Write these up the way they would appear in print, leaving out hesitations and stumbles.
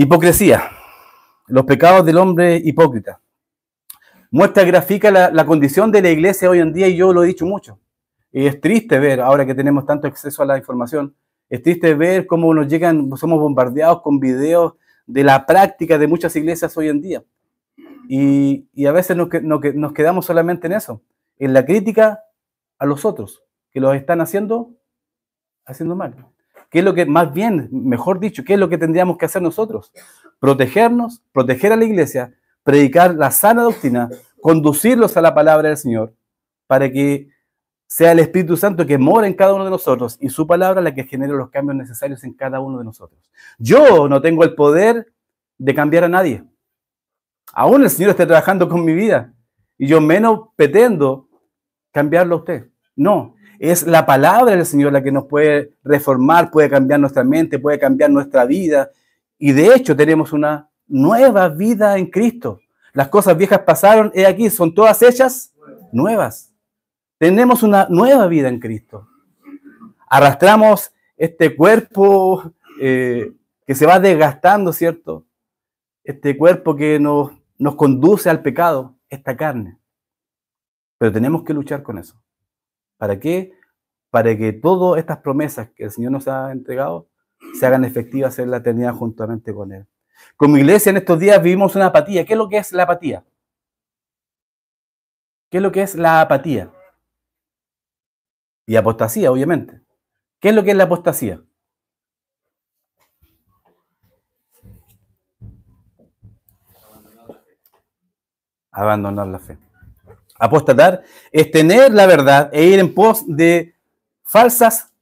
Hipocresía. Los pecados del hombre hipócrita. Muestra, grafica la condición de la iglesia hoy en día, y yo lo he dicho mucho. Y es triste ver, ahora que tenemos tanto acceso a la información, es triste ver cómo nos llegan, somos bombardeados con videos de la práctica de muchas iglesias hoy en día. Y a veces nos quedamos solamente en eso, en la crítica a los otros, que los están haciendo mal. ¿Qué es lo que, más bien, mejor dicho, qué es lo que tendríamos que hacer nosotros? Protegernos, proteger a la iglesia, predicar la sana doctrina, conducirlos a la palabra del Señor, para que sea el Espíritu Santo que mora en cada uno de nosotros y su palabra la que genere los cambios necesarios en cada uno de nosotros. Yo no tengo el poder de cambiar a nadie. Aún el Señor está trabajando con mi vida y yo menos pretendo cambiarlo a usted. No, es la palabra del Señor la que nos puede reformar, puede cambiar nuestra mente, puede cambiar nuestra vida. Y de hecho tenemos una nueva vida en Cristo. Las cosas viejas pasaron, he aquí, son todas hechas nuevas. Tenemos una nueva vida en Cristo. Arrastramos este cuerpo que se va desgastando, ¿cierto? Este cuerpo que nos conduce al pecado, esta carne. Pero tenemos que luchar con eso. ¿Para qué? Para que todas estas promesas que el Señor nos ha entregado se hagan efectivas en la eternidad juntamente con Él. Como iglesia en estos días vivimos una apatía. ¿Qué es lo que es la apatía? ¿Qué es lo que es la apatía? Y apostasía, obviamente. ¿Qué es lo que es la apostasía? Abandonar la fe. Apostatar es tener la verdad e ir en pos de falsas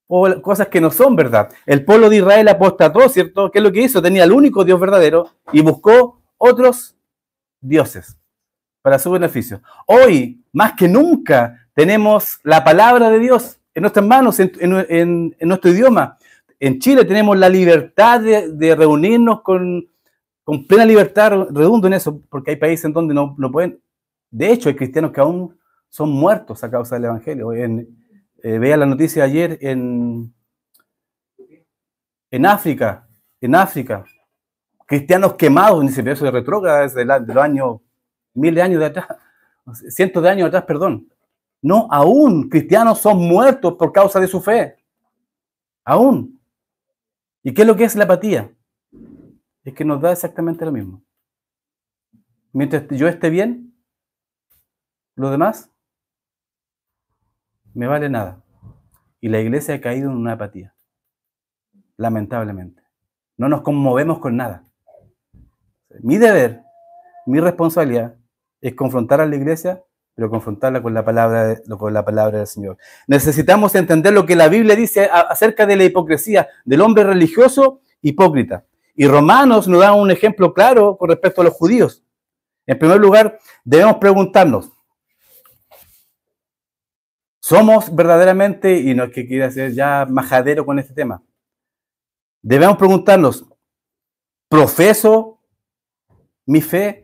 o cosas que no son verdad. El pueblo de Israel apostató, ¿cierto? ¿Qué es lo que hizo? Tenía el único Dios verdadero y buscó otros dioses para su beneficio. Hoy, más que nunca, tenemos la palabra de Dios en nuestras manos, en nuestro idioma. En Chile tenemos la libertad de reunirnos con plena libertad, redundo en eso, porque hay países en donde no pueden. De hecho, hay cristianos que aún son muertos a causa del Evangelio. Veía la noticia ayer en África, cristianos quemados, ni se ve eso de retrógrada desde los años, miles de años de atrás, cientos de años atrás, perdón. No, aún cristianos son muertos por causa de su fe. Aún. ¿Y qué es lo que es la apatía? Es que nos da exactamente lo mismo. Mientras yo esté bien, lo demás me vale nada. Y la iglesia ha caído en una apatía. Lamentablemente. No nos conmovemos con nada. Mi deber, mi responsabilidad es confrontar a la iglesia, pero confrontarla con la palabra del Señor. Necesitamos entender lo que la Biblia dice acerca de la hipocresía del hombre religioso hipócrita. Y Romanos nos da un ejemplo claro con respecto a los judíos. En primer lugar, debemos preguntarnos, ¿somos verdaderamente, y no es que quiera ser ya majadero con este tema, debemos preguntarnos, ¿profeso mi fe?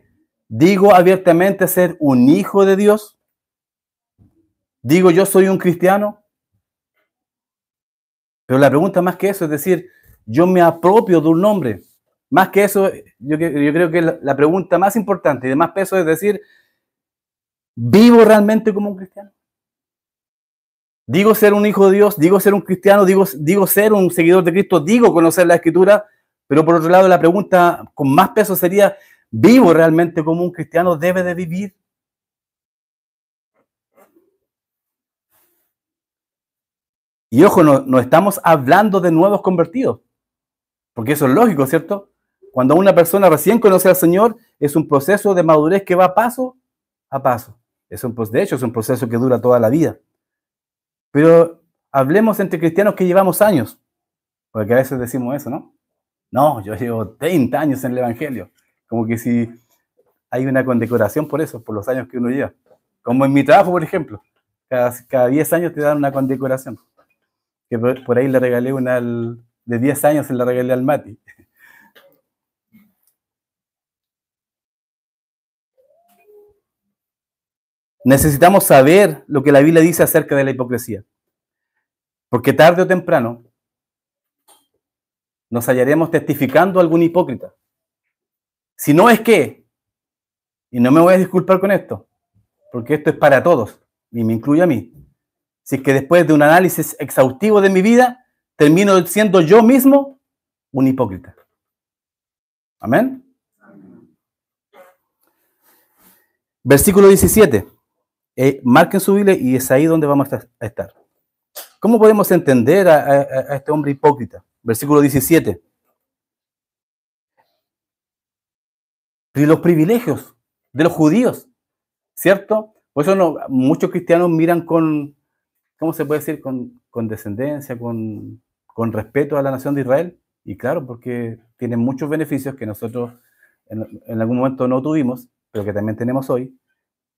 ¿Digo abiertamente ser un hijo de Dios? ¿Digo yo soy un cristiano? Pero la pregunta más que eso es decir, yo me apropio de un nombre. Más que eso, yo creo que la pregunta más importante y de más peso es decir, ¿vivo realmente como un cristiano? Digo ser un hijo de Dios, digo ser un cristiano, digo ser un seguidor de Cristo, digo conocer la Escritura, pero por otro lado la pregunta con más peso sería, ¿vivo realmente como un cristiano debe de vivir? Y ojo, no estamos hablando de nuevos convertidos, porque eso es lógico, ¿cierto? Cuando una persona recién conoce al Señor, es un proceso de madurez que va paso a paso. De hecho, es un proceso que dura toda la vida. Pero hablemos entre cristianos que llevamos años, porque a veces decimos eso, ¿no? No, yo llevo 30 años en el Evangelio. Como que si hay una condecoración por eso, por los años que uno lleva. Como en mi trabajo, por ejemplo. Cada 10 años te dan una condecoración. Que por ahí le regalé una de 10 años, se la regalé al Mati. Necesitamos saber lo que la Biblia dice acerca de la hipocresía. Porque tarde o temprano nos hallaremos testificando a algún hipócrita. Si no es que, y no me voy a disculpar con esto, porque esto es para todos, y me incluye a mí, si es que después de un análisis exhaustivo de mi vida, termino siendo yo mismo un hipócrita. Amén. Versículo 17. Marquen su Biblia y es ahí donde vamos a estar. ¿Cómo podemos entender a este hombre hipócrita? Versículo 17. Y los privilegios de los judíos, ¿cierto? Por eso muchos cristianos miran con, ¿cómo se puede decir? Con descendencia, con respeto a la nación de Israel. Y claro, porque tienen muchos beneficios que nosotros en algún momento no tuvimos, pero que también tenemos hoy.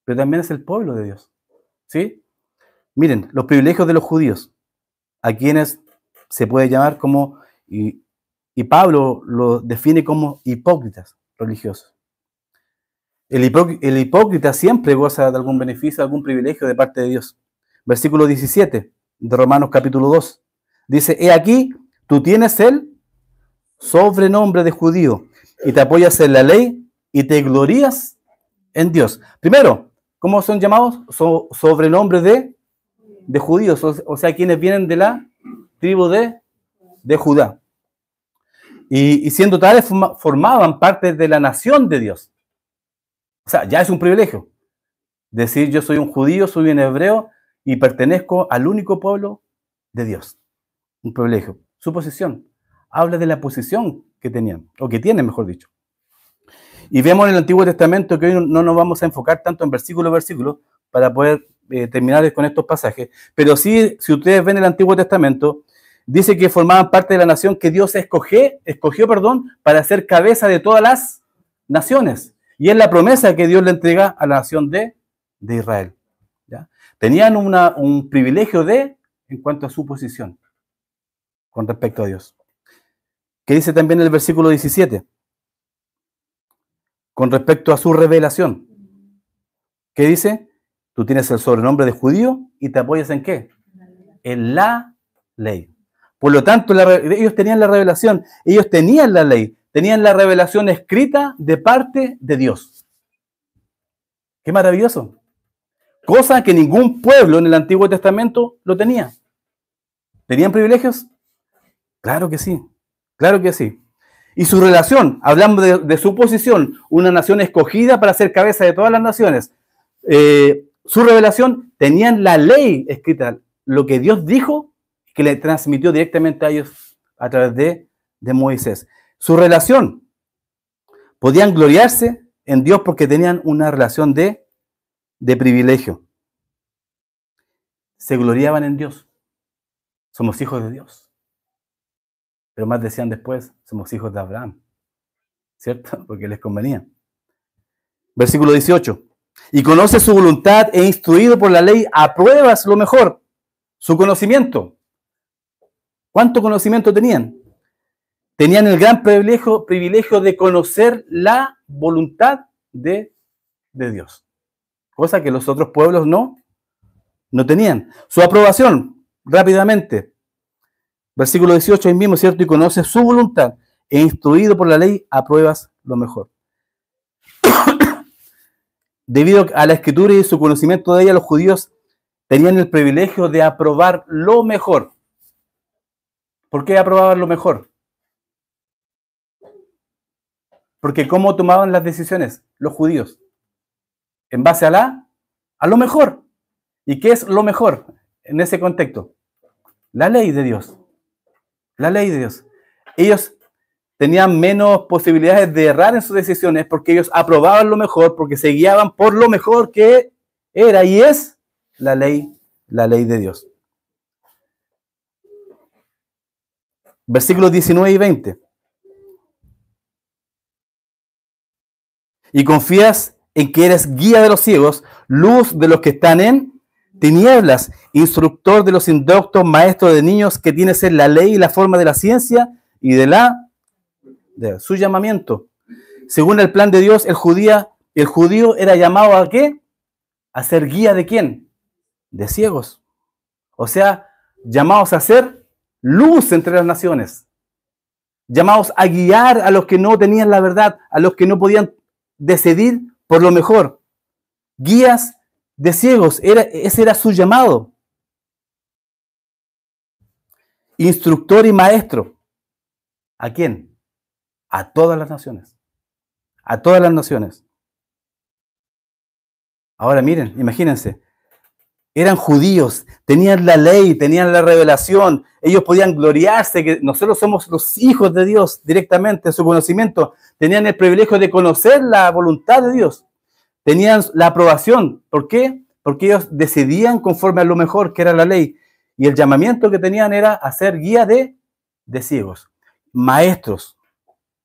Pero también es el pueblo de Dios. ¿Sí? Miren, los privilegios de los judíos, a quienes se puede llamar como, y Pablo lo define como hipócritas religiosos. El hipócrita siempre goza de algún beneficio, algún privilegio de parte de Dios. Versículo 17 de Romanos capítulo 2. Dice, he aquí, tú tienes el sobrenombre de judío y te apoyas en la ley y te glorías en Dios. Primero, ¿cómo son llamados? Sobrenombres de judíos, o sea, quienes vienen de la tribu de Judá. Y siendo tales, formaban parte de la nación de Dios. O sea, ya es un privilegio. Decir, yo soy un judío, soy un hebreo y pertenezco al único pueblo de Dios. Un privilegio. Su posición. Habla de la posición que tenían, o que tienen, mejor dicho. Y vemos en el Antiguo Testamento que hoy no nos vamos a enfocar tanto en versículo a versículo para poder terminar con estos pasajes. Pero sí, si ustedes ven el Antiguo Testamento, dice que formaban parte de la nación que Dios escogió para ser cabeza de todas las naciones. Y es la promesa que Dios le entrega a la nación de Israel. ¿Ya? Tenían un privilegio en cuanto a su posición con respecto a Dios. ¿Qué dice también el versículo 17? Con respecto a su revelación. ¿Qué dice? Tú tienes el sobrenombre de judío y te apoyas ¿en qué? En la ley. Por lo tanto, ellos tenían la revelación, ellos tenían la ley, tenían la revelación escrita de parte de Dios. ¡Qué maravilloso! Cosa que ningún pueblo en el Antiguo Testamento lo tenía. ¿Tenían privilegios? Claro que sí, claro que sí. Y su relación, hablando de su posición, una nación escogida para ser cabeza de todas las naciones, su revelación, tenían la ley escrita, lo que Dios dijo, que le transmitió directamente a ellos a través de Moisés. Su relación, podían gloriarse en Dios porque tenían una relación de privilegio. Se gloriaban en Dios. Somos hijos de Dios. Pero más decían después, somos hijos de Abraham. ¿Cierto? Porque les convenía. Versículo 18. Y conoce su voluntad e instruido por la ley, apruebas lo mejor. Su conocimiento. ¿Cuánto conocimiento tenían? Tenían el gran privilegio de conocer la voluntad de Dios. Cosa que los otros pueblos no tenían. Su aprobación, rápidamente. Versículo 18, ahí mismo, ¿cierto? Y conoce su voluntad e instruido por la ley, apruebas lo mejor. Debido a la escritura y su conocimiento de ella, los judíos tenían el privilegio de aprobar lo mejor. ¿Por qué aprobaban lo mejor? Porque ¿cómo tomaban las decisiones los judíos? En base a lo mejor. ¿Y qué es lo mejor en ese contexto? La ley de Dios. La ley de Dios. Ellos tenían menos posibilidades de errar en sus decisiones porque ellos aprobaban lo mejor, porque se guiaban por lo mejor que era y es la ley de Dios. Versículos 19 y 20. Y confías en que eres guía de los ciegos, luz de los que están en tinieblas, instructor de los indoctos, maestro de niños, que tienes en la ley y la forma de la ciencia y de su llamamiento. Según el plan de Dios, el judío era llamado ¿a qué? A ser guía de ¿quién? De ciegos. O sea, llamados a ser luz entre las naciones. llamados a guiar a los que no tenían la verdad, a los que no podían decidir por lo mejor. Guías de ciegos, ese era su llamado. Instructor y maestro. ¿A quién? A todas las naciones. A todas las naciones. Ahora miren, imagínense. Eran judíos, tenían la ley, tenían la revelación. Ellos podían gloriarse que nosotros somos los hijos de Dios directamente en su conocimiento. Tenían el privilegio de conocer la voluntad de Dios. Tenían la aprobación. ¿Por qué? Porque ellos decidían conforme a lo mejor que era la ley. Y el llamamiento que tenían era hacer guía de ciegos. Maestros.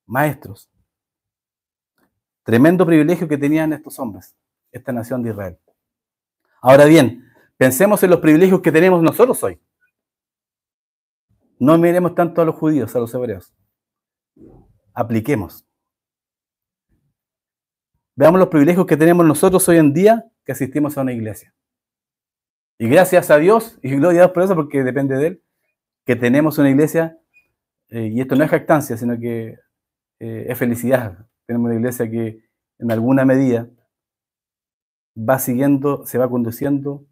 Maestros. Tremendo privilegio que tenían estos hombres, esta nación de Israel. Ahora bien, pensemos en los privilegios que tenemos nosotros hoy. No miremos tanto a los judíos, a los hebreos. Apliquemos. Veamos los privilegios que tenemos nosotros hoy en día que asistimos a una iglesia. Y gracias a Dios, y gloria a Dios por eso, porque depende de Él, que tenemos una iglesia, y esto no es jactancia, sino que es felicidad. Tenemos una iglesia que en alguna medida va siguiendo, se va conduciendo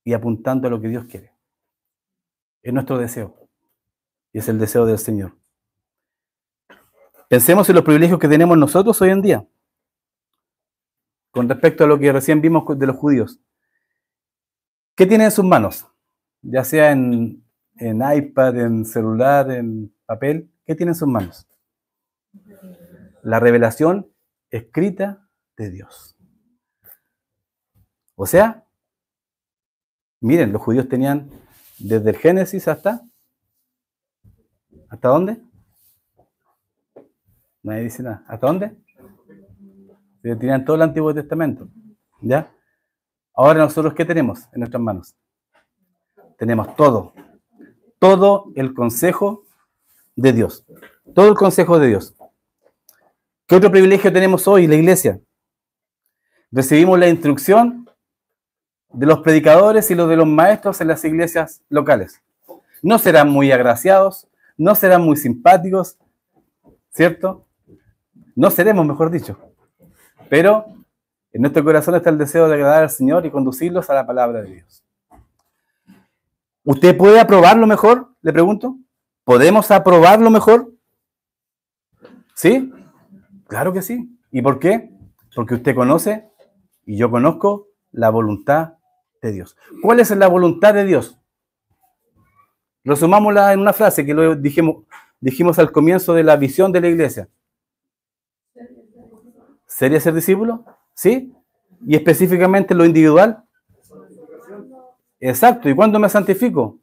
y apuntando a lo que Dios quiere. Es nuestro deseo. Y es el deseo del Señor. Pensemos en los privilegios que tenemos nosotros hoy en día. Con respecto a lo que recién vimos de los judíos. ¿Qué tienen en sus manos? Ya sea en iPad, en celular, en papel. ¿Qué tienen en sus manos? La revelación escrita de Dios. O sea, miren, los judíos tenían desde el Génesis ¿hasta dónde? Nadie dice nada. ¿Hasta dónde? Tenían todo el Antiguo Testamento. ¿Ya? Ahora nosotros, ¿qué tenemos en nuestras manos? Tenemos todo. Todo el consejo de Dios. Todo el consejo de Dios. ¿Qué otro privilegio tenemos hoy en la iglesia? Recibimos la instrucción de los predicadores y los de los maestros en las iglesias locales. No serán muy agraciados, no serán muy simpáticos, ¿cierto? No seremos, mejor dicho. Pero en nuestro corazón está el deseo de agradar al Señor y conducirlos a la palabra de Dios. ¿Usted puede aprobarlo mejor? Le pregunto. ¿Podemos aprobarlo mejor? ¿Sí? Claro que sí. ¿Y por qué? Porque usted conoce y yo conozco la voluntad de Dios. ¿Cuál es la voluntad de Dios? Resumámosla en una frase que lo dijimos al comienzo de la visión de la iglesia. ¿Sería ser discípulo? ¿Sí? ¿Y específicamente lo individual? Exacto. ¿Y cuándo me santifico?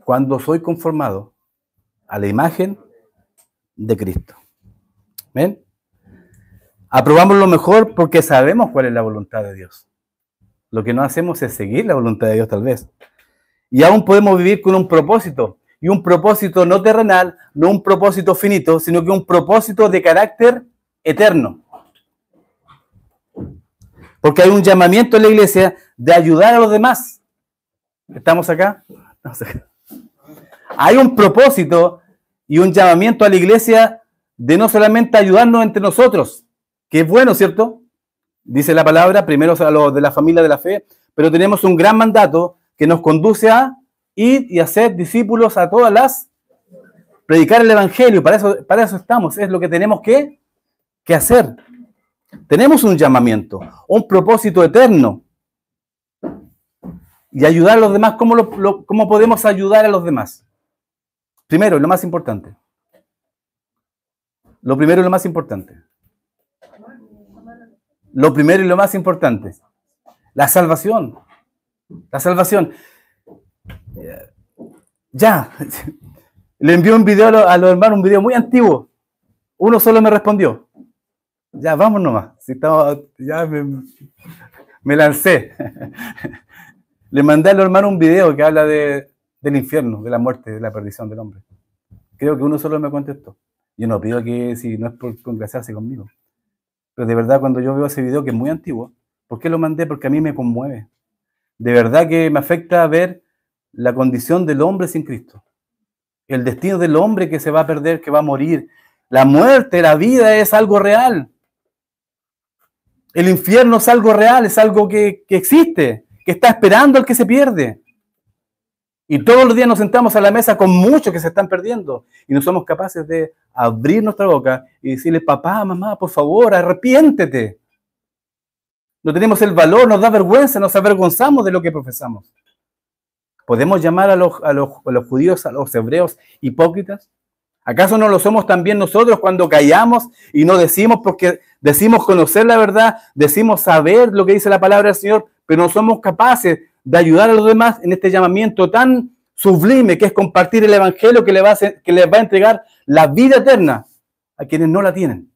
Cuando soy conformado a la imagen de Cristo. ¿Ven? Aprobamos lo mejor porque sabemos cuál es la voluntad de Dios. Lo que no hacemos es seguir la voluntad de Dios tal vez. Y aún podemos vivir con un propósito. Y un propósito no terrenal, no un propósito finito, sino que un propósito de carácter eterno. Porque hay un llamamiento en la iglesia de ayudar a los demás. ¿Estamos acá? Estamos acá. Hay un propósito y un llamamiento a la iglesia de no solamente ayudarnos entre nosotros, que es bueno, ¿cierto? Dice la palabra, primero a los de la familia de la fe, pero tenemos un gran mandato que nos conduce a ir y hacer discípulos a todas las, predicar el evangelio, para eso estamos, es lo que tenemos que hacer. Tenemos un llamamiento, un propósito eterno. Y ayudar a los demás, ¿cómo podemos ayudar a los demás? Primero, lo más importante. Lo primero y lo más importante. Lo primero y lo más importante. La salvación. La salvación. Ya. Le envió un video a los hermanos, un video muy antiguo. Uno solo me respondió. Ya, vamos nomás. Si ya me lancé. Le mandé a los hermanos un video que habla del infierno, de la muerte, de la perdición del hombre. Creo que uno solo me contestó. Yo no pido que, si no es por congraciarse conmigo. Pero de verdad, cuando yo veo ese video, que es muy antiguo, ¿por qué lo mandé? Porque a mí me conmueve. De verdad que me afecta ver la condición del hombre sin Cristo. El destino del hombre que se va a perder, que va a morir. La muerte, la vida es algo real. El infierno es algo real, es algo que existe, que está esperando al que se pierde. Y todos los días nos sentamos a la mesa con muchos que se están perdiendo. Y no somos capaces de abrir nuestra boca y decirle, papá, mamá, por favor, arrepiéntete. No tenemos el valor, nos da vergüenza, nos avergonzamos de lo que profesamos. ¿Podemos llamar a los judíos, a los hebreos, hipócritas? ¿Acaso no lo somos también nosotros cuando callamos y no decimos porque decimos conocer la verdad, decimos saber lo que dice la palabra del Señor, pero no somos capaces de ayudar a los demás en este llamamiento tan sublime que es compartir el evangelio que les va a entregar la vida eterna a quienes no la tienen?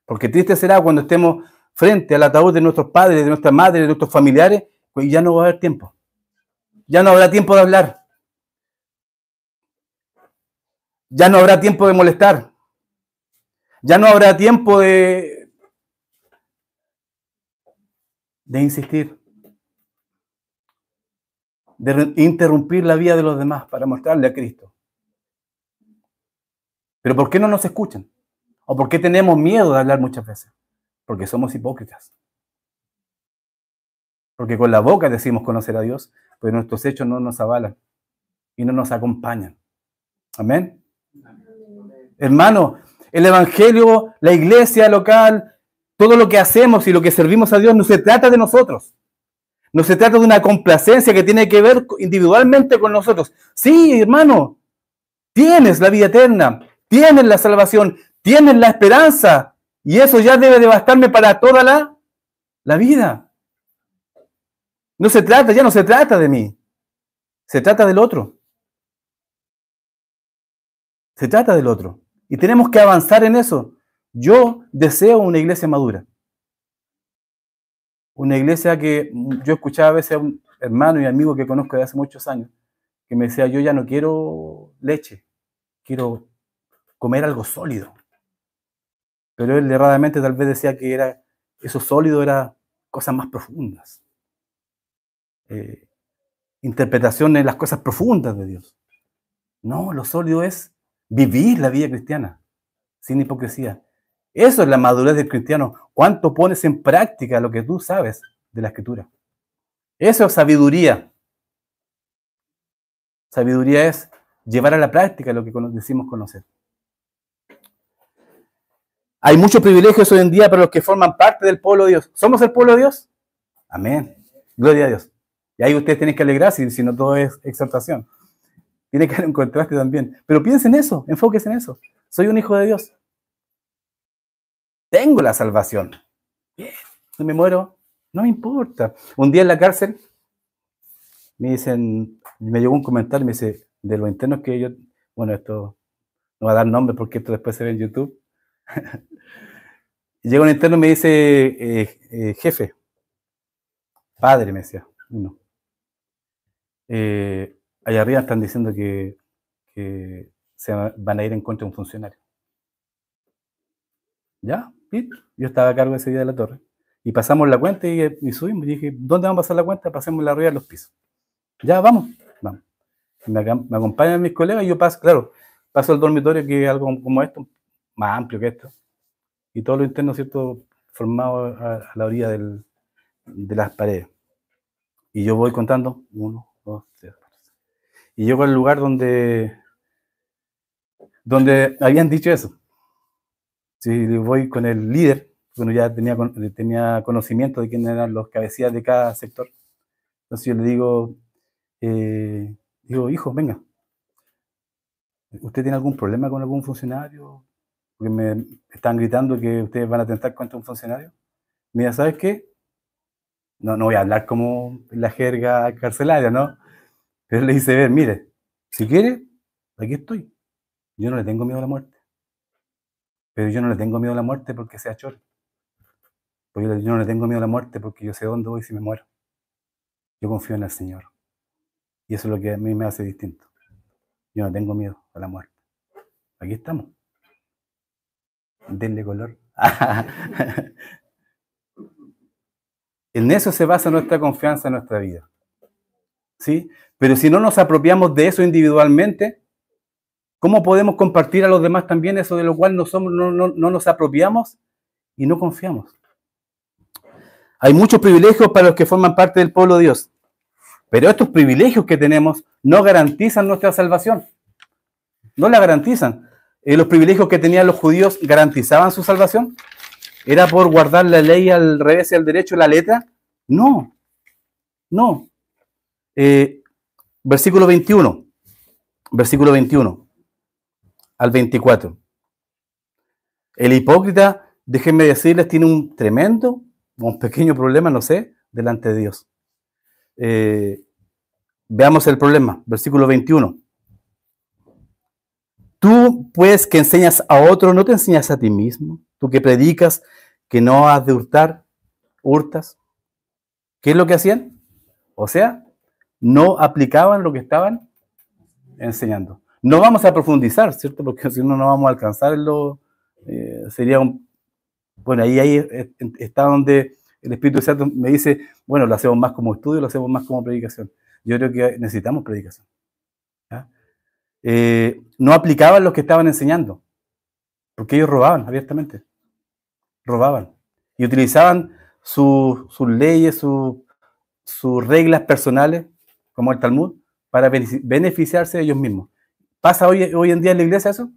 Porque triste será cuando estemos frente al ataúd de nuestros padres, de nuestras madres, de nuestros familiares, pues ya no va a haber tiempo. Ya no habrá tiempo de hablar. Ya no habrá tiempo de molestar. Ya no habrá tiempo de insistir. De interrumpir la vida de los demás para mostrarle a Cristo. Pero ¿por qué no nos escuchan? ¿O por qué tenemos miedo de hablar muchas veces? Porque somos hipócritas. Porque con la boca decimos conocer a Dios, pero nuestros hechos no nos avalan y no nos acompañan. Amén. Hermano, el evangelio, la iglesia local, todo lo que hacemos y lo que servimos a Dios no se trata de nosotros. No se trata de una complacencia que tiene que ver individualmente con nosotros. Sí, hermano, tienes la vida eterna, tienes la salvación, tienes la esperanza y eso ya debe de bastarme para toda la vida. Ya no se trata de mí, se trata del otro. Se trata del otro. Y tenemos que avanzar en eso. Yo deseo una iglesia madura. Una iglesia que yo escuchaba a veces a un hermano y amigo que conozco de hace muchos años, que me decía, yo ya no quiero leche, quiero comer algo sólido. Pero él erradamente tal vez decía que eso sólido era cosas más profundas. Interpretaciones de las cosas profundas de Dios. No, lo sólido es vivir la vida cristiana, sin hipocresía. Eso es la madurez del cristiano. ¿Cuánto pones en práctica lo que tú sabes de la Escritura? Eso es sabiduría. Sabiduría es llevar a la práctica lo que decimos conocer. Hay muchos privilegios hoy en día para los que forman parte del pueblo de Dios. ¿Somos el pueblo de Dios? Amén. Gloria a Dios. Y ahí ustedes tienen que alegrarse, si no todo es exaltación. Tiene que haber un contraste también. Pero piensen en eso, enfóquense en eso. Soy un hijo de Dios. Tengo la salvación. Bien. Si me muero, no me importa. Un día en la cárcel, me llegó un comentario, me dice, de los internos que yo, bueno, esto no va a dar nombre porque esto después se ve en YouTube. Y llega un interno y me dice, jefe, padre, me decía, uno. Allá arriba están diciendo que se van a ir en contra de un funcionario. ¿Ya? ¿Sí? Yo estaba a cargo ese día de la torre. Y pasamos la cuenta y subimos. Y dije, ¿dónde vamos a pasar la cuenta? Pasemos la arriba de los pisos. Ya, vamos. Me acompañan mis colegas y yo paso al dormitorio, que es algo como esto, más amplio que esto. Y todos los internos, ¿cierto?, formados a la orilla de las paredes. Y yo voy contando, 1, 2, 3, 4. Y llego al lugar donde habían dicho eso. Si voy con el líder, bueno, ya tenía conocimiento de quiénes eran los cabecillas de cada sector. Entonces yo le digo, hijo, venga, ¿usted tiene algún problema con algún funcionario? Porque me están gritando que ustedes van a atentar contra un funcionario. Mira, ¿sabes qué? No voy a hablar como la jerga carcelaria, ¿no? Pero le dice, ver, mire, si quiere, aquí estoy. Yo no le tengo miedo a la muerte. Pero yo no le tengo miedo a la muerte porque sea choro. Porque yo no le tengo miedo a la muerte porque yo sé dónde voy si me muero. Yo confío en el Señor. Y eso es lo que a mí me hace distinto. Yo no tengo miedo a la muerte. Aquí estamos. Denle color. En eso se basa nuestra confianza en nuestra vida. ¿sí? Pero si no nos apropiamos de eso individualmente, ¿cómo podemos compartir a los demás también eso de lo cual no nos apropiamos y no confiamos? Hay muchos privilegios para los que forman parte del pueblo de Dios, pero estos privilegios que tenemos no garantizan nuestra salvación. No la garantizan. Los privilegios que tenían los judíos garantizaban su salvación. ¿Era por guardar la ley al revés y al derecho, la letra? No, no. Versículo 21 al 24. El hipócrita, déjenme decirles, tiene un tremendo, un pequeño problema, no sé, delante de Dios. Veamos el problema, versículo 21. Tú, pues, que enseñas a otro, ¿no te enseñas a ti mismo? Tú que predicas que no has de hurtar, hurtas. ¿Qué es lo que hacían? O sea, no aplicaban lo que estaban enseñando. No vamos a profundizar, ¿cierto? Porque si no, no vamos a alcanzar sería un... Bueno, ahí está donde el Espíritu Santo me dice, bueno, lo hacemos más como estudio, lo hacemos más como predicación. Yo creo que necesitamos predicación. ¿Ya? No aplicaban lo que estaban enseñando, porque ellos robaban abiertamente. Robaban. Y utilizaban sus leyes, sus reglas personales, como el Talmud, para beneficiarse de ellos mismos. ¿Pasa hoy en día en la iglesia eso?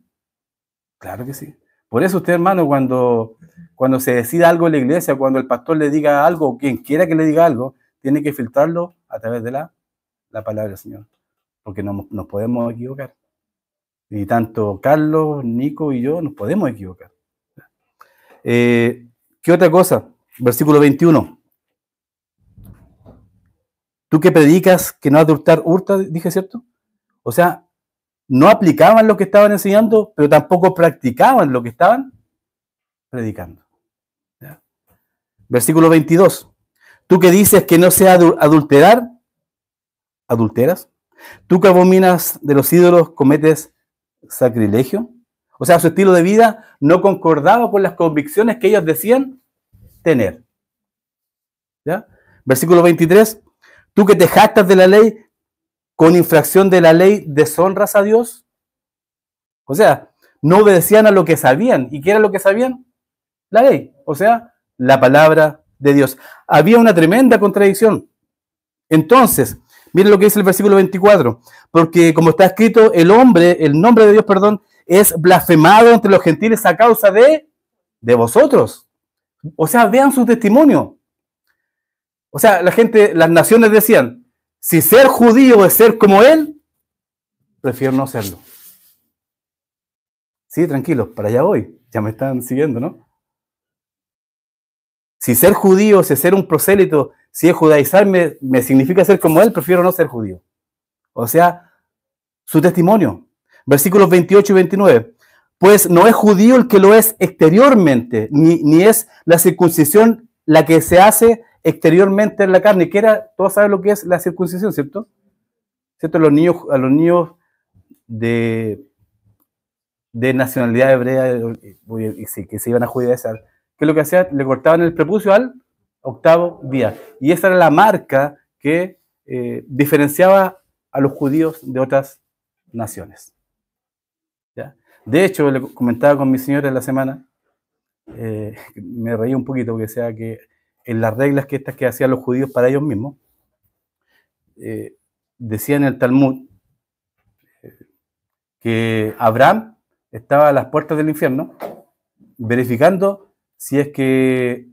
Claro que sí. Por eso usted, hermano, cuando se decida algo en la iglesia, cuando el pastor le diga algo, o quien quiera que le diga algo, tiene que filtrarlo a través de la palabra del Señor. Porque no nos podemos equivocar. Y tanto Carlos, Nico y yo nos podemos equivocar. ¿Qué otra cosa? Versículo 21. Tú que predicas que no has de hurtar, hurta, dije, ¿cierto? O sea, no aplicaban lo que estaban enseñando, pero tampoco practicaban lo que estaban predicando. ¿Ya? Versículo 22. Tú que dices que no se ha de adulterar, ¿adulteras? Tú que abominas de los ídolos, cometes sacrilegio. O sea, su estilo de vida no concordaba con las convicciones que ellos decían tener. ¿Ya? Versículo 23. Tú que te jactas de la ley, con infracción de la ley, deshonras a Dios. O sea, no obedecían a lo que sabían. ¿Y qué era lo que sabían? La ley. O sea, la palabra de Dios. Había una tremenda contradicción. Entonces, miren lo que dice el versículo 24. Porque como está escrito, el nombre de Dios, es blasfemado entre los gentiles a causa de vosotros. O sea, vean su testimonio. O sea, las naciones decían, si ser judío es ser como él, prefiero no serlo. Sí, tranquilos, para allá voy. Ya me están siguiendo, ¿no? Si ser judío, si ser un prosélito, si es judaizar me significa ser como él, prefiero no ser judío. O sea, su testimonio. Versículos 28 y 29. Pues no es judío el que lo es exteriormente, ni es la circuncisión la que se hace exteriormente en la carne. Que era, todos saben lo que es la circuncisión, ¿cierto? ¿Cierto? A los niños de nacionalidad hebrea que se iban a judaizar, ¿qué es lo que hacían? Le cortaban el prepucio al octavo día. Y esa era la marca que diferenciaba a los judíos de otras naciones. ¿Ya? De hecho, le comentaba con mi señora en la semana, me reí un poquito porque sea que en las reglas que hacían los judíos para ellos mismos, decía en el Talmud que Abraham estaba a las puertas del infierno verificando si es que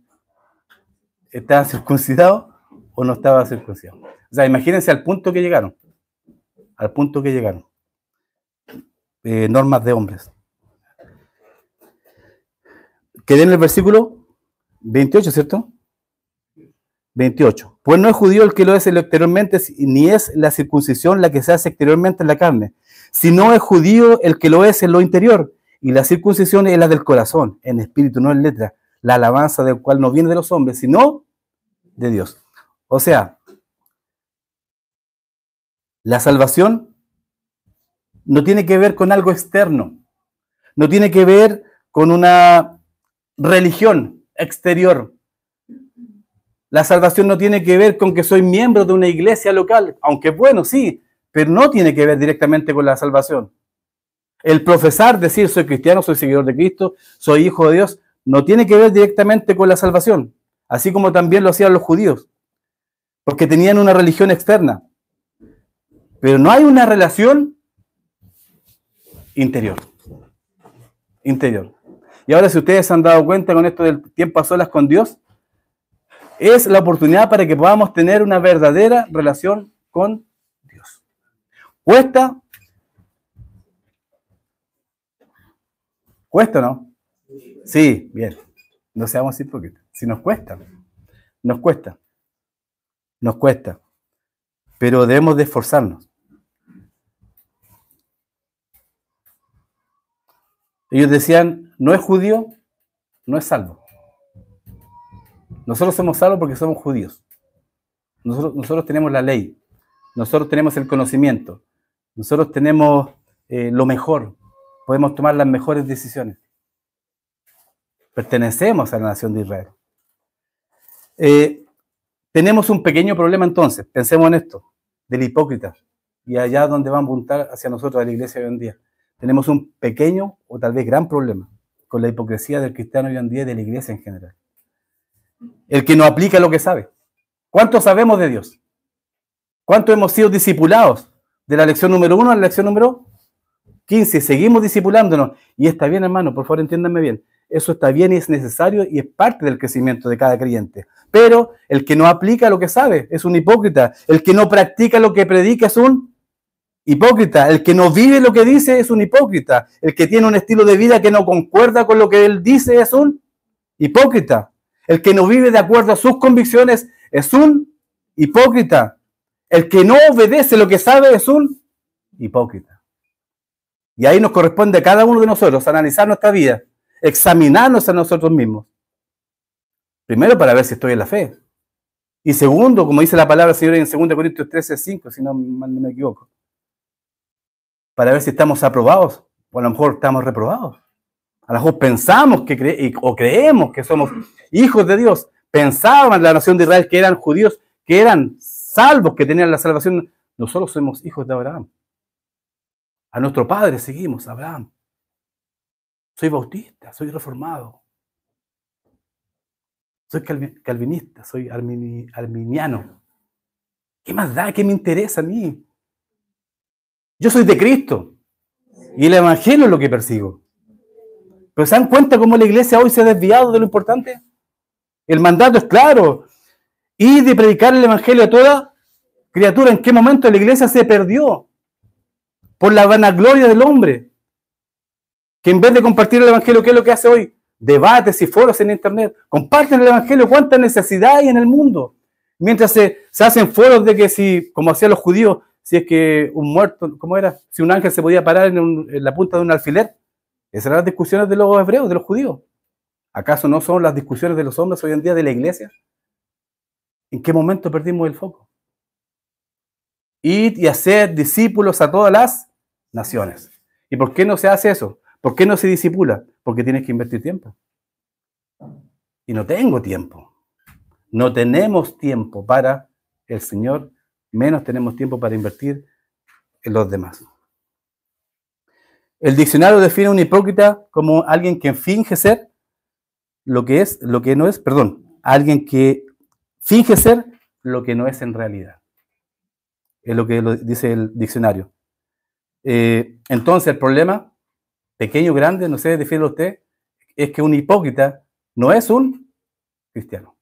estaba circuncidado o no estaba circuncidado. O sea, imagínense al punto que llegaron. Al punto que llegaron. Normas de hombres. Quedé en el versículo 28, ¿cierto? 28. Pues no es judío el que lo es exteriormente, ni es la circuncisión la que se hace exteriormente en la carne, sino es judío el que lo es en lo interior, y la circuncisión es la del corazón, en espíritu, no en letra, la alabanza del cual no viene de los hombres, sino de Dios. O sea, la salvación no tiene que ver con algo externo, no tiene que ver con una religión exterior. La salvación no tiene que ver con que soy miembro de una iglesia local, aunque bueno, sí, pero no tiene que ver directamente con la salvación. El profesar, decir soy cristiano, soy seguidor de Cristo, soy hijo de Dios, no tiene que ver directamente con la salvación, así como también lo hacían los judíos, porque tenían una religión externa. Pero no hay una relación interior. Interior. Y ahora, si ustedes se han dado cuenta con esto del tiempo a solas con Dios, es la oportunidad para que podamos tener una verdadera relación con Dios. ¿Cuesta? ¿Cuesta o no? Sí, bien. No seamos hipócritas. Si nos cuesta, nos cuesta. Nos cuesta. Pero debemos de esforzarnos. Ellos decían, no es judío, no es salvo. Nosotros somos salvos porque somos judíos. Nosotros tenemos la ley. Nosotros tenemos el conocimiento. Nosotros tenemos lo mejor. Podemos tomar las mejores decisiones. Pertenecemos a la nación de Israel. Tenemos un pequeño problema entonces. Pensemos en esto, del hipócrita. Y allá donde va a apuntar hacia nosotros, a la iglesia hoy en día. Tenemos un pequeño o tal vez gran problema con la hipocresía del cristiano hoy en día y de la iglesia en general. El que no aplica lo que sabe. ¿Cuánto sabemos de Dios? ¿Cuánto hemos sido discipulados? De la lección número 1 a la lección número 15. Seguimos discipulándonos. Y está bien, hermano, por favor, entiéndanme bien. Eso está bien y es necesario y es parte del crecimiento de cada creyente. Pero el que no aplica lo que sabe es un hipócrita. El que no practica lo que predica es un hipócrita. El que no vive lo que dice es un hipócrita. El que tiene un estilo de vida que no concuerda con lo que él dice es un hipócrita. El que no vive de acuerdo a sus convicciones es un hipócrita. El que no obedece lo que sabe es un hipócrita. Y ahí nos corresponde a cada uno de nosotros analizar nuestra vida, examinarnos a nosotros mismos. Primero, para ver si estoy en la fe. Y segundo, como dice la palabra del Señor en 2 Corintios 13:5, si no me equivoco, para ver si estamos aprobados o a lo mejor estamos reprobados. A lo mejor pensamos o creemos que somos hijos de Dios. Pensaban la nación de Israel que eran judíos, que eran salvos, que tenían la salvación. Nosotros somos hijos de Abraham. A nuestro padre seguimos, Abraham. Soy bautista, soy reformado. Soy calvinista, soy arminiano. ¿Qué más da? ¿Qué me interesa a mí? Yo soy de Cristo. Y el evangelio es lo que persigo. Pero ¿se dan cuenta cómo la iglesia hoy se ha desviado de lo importante? El mandato es claro. Y de predicar el evangelio a toda criatura. ¿En qué momento la iglesia se perdió? Por la vanagloria del hombre. Que en vez de compartir el evangelio, ¿qué es lo que hace hoy? Debates y foros en internet. Comparten el evangelio. ¿Cuánta necesidad hay en el mundo? Mientras se hacen foros de que si, como hacían los judíos, si es que un muerto, ¿cómo era? Si un ángel se podía parar en la punta de un alfiler. Esas eran las discusiones de los hebreos, de los judíos. ¿Acaso no son las discusiones de los hombres hoy en día de la iglesia? ¿En qué momento perdimos el foco? Ir y hacer discípulos a todas las naciones. ¿Y por qué no se hace eso? ¿Por qué no se discipula? Porque tienes que invertir tiempo. Y no tengo tiempo. No tenemos tiempo para el Señor, menos tenemos tiempo para invertir en los demás. El diccionario define a un hipócrita como alguien que finge ser lo que no es, alguien que finge ser lo que no es en realidad. Es lo que dice el diccionario. Entonces el problema, pequeño o grande, no sé, defiende usted, es que un hipócrita no es un cristiano.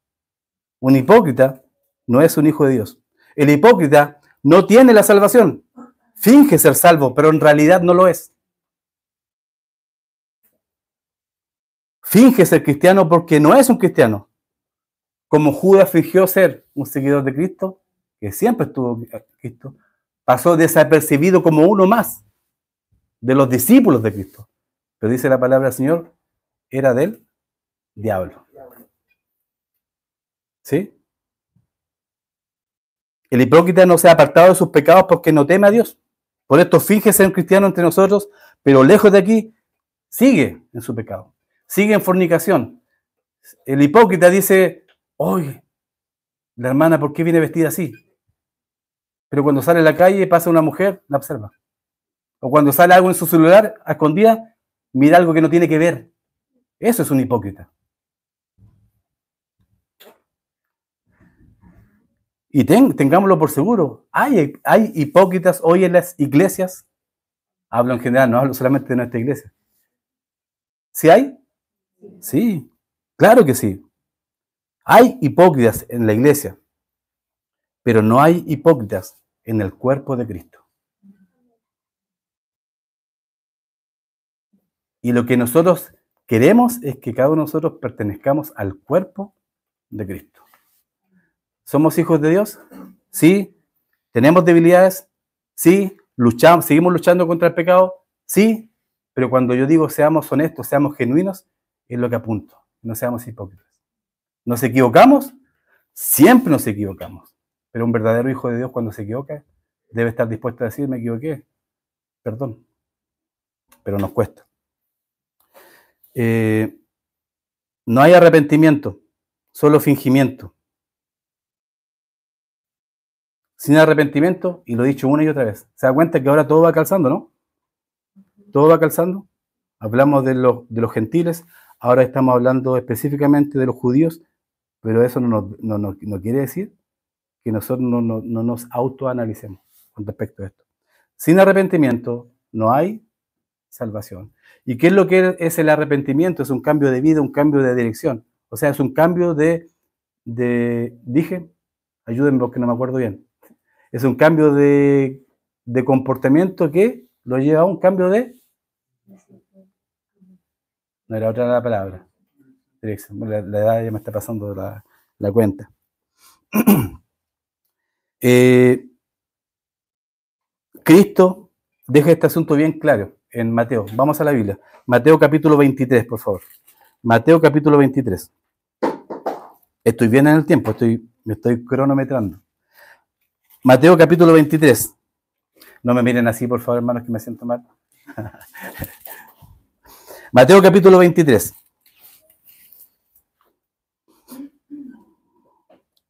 Un hipócrita no es un hijo de Dios. El hipócrita no tiene la salvación. Finge ser salvo, pero en realidad no lo es. Finge ser cristiano porque no es un cristiano. Como Judas fingió ser un seguidor de Cristo, que siempre estuvo Cristo, pasó desapercibido como uno más de los discípulos de Cristo. Pero dice la palabra del Señor, era del diablo. ¿Sí? El hipócrita no se ha apartado de sus pecados porque no teme a Dios. Por esto finge ser un cristiano entre nosotros, pero lejos de aquí sigue en su pecado. Sigue en fornicación. El hipócrita dice, oye, La hermana, ¿por qué viene vestida así? Pero cuando sale a la calle, pasa una mujer, la observa. O cuando sale algo en su celular, a escondidas, mira algo que no tiene que ver. Eso es un hipócrita. Y tengámoslo por seguro. Hay hipócritas hoy en las iglesias. Hablo en general, no hablo solamente de nuestra iglesia. ¿Sí hay? Sí, claro que sí. Hay hipócritas en la iglesia, pero no hay hipócritas en el cuerpo de Cristo. Y lo que nosotros queremos es que cada uno de nosotros pertenezcamos al cuerpo de Cristo. ¿Somos hijos de Dios? Sí. ¿Tenemos debilidades? Sí. ¿Luchamos, seguimos luchando contra el pecado? Sí. Pero cuando yo digo seamos honestos, seamos genuinos, es lo que apunto. No seamos hipócritas. ¿Nos equivocamos? Siempre nos equivocamos. Pero un verdadero hijo de Dios, cuando se equivoca, debe estar dispuesto a decir, me equivoqué, perdón. Pero nos cuesta. No hay arrepentimiento, solo fingimiento. Sin arrepentimiento, y lo he dicho una y otra vez, se da cuenta que ahora todo va calzando, ¿no? Todo va calzando. Hablamos de los gentiles, ahora estamos hablando específicamente de los judíos, pero eso no quiere decir que nosotros no nos autoanalicemos con respecto a esto. Sin arrepentimiento no hay salvación. ¿Y qué es lo que es el arrepentimiento? Es un cambio de vida, un cambio de dirección. O sea, es un cambio dije, ayúdenme porque no me acuerdo bien. Es un cambio de comportamiento que lo lleva a un cambio de... No era otra la palabra. Dirección. La edad ya me está pasando la cuenta. Cristo deja este asunto bien claro en Mateo. Vamos a la Biblia. Mateo capítulo 23, por favor. Mateo capítulo 23. Estoy bien en el tiempo, me estoy cronometrando. Mateo capítulo 23. No me miren así, por favor, hermanos, que me siento mal. Mateo capítulo 23.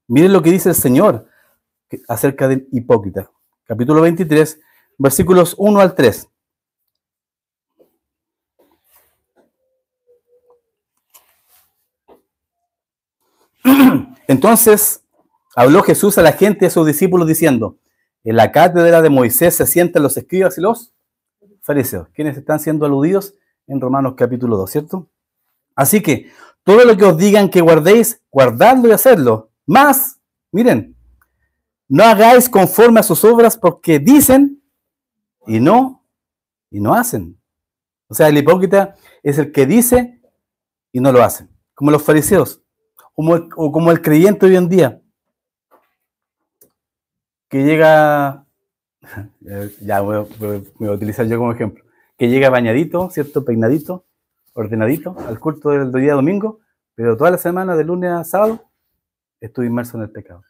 Miren lo que dice el Señor acerca del hipócrita. Capítulo 23, versículos 1 al 3. Entonces habló Jesús a la gente y a sus discípulos diciendo, en la cátedra de Moisés se sientan los escribas y los fariseos, quienes están siendo aludidos en Romanos capítulo 2, ¿cierto? Así que todo lo que os digan que guardéis, guardadlo y hacedlo. Más, miren, no hagáis conforme a sus obras porque dicen y no hacen. O sea, el hipócrita es el que dice y no lo hace. Como los fariseos, o como el creyente hoy en día, que llega, ya me voy a utilizar yo como ejemplo, que llega bañadito, ¿cierto? Peinadito, ordenadito, al culto del día domingo, pero toda la semana, de lunes a sábado, estoy inmerso en el pecado.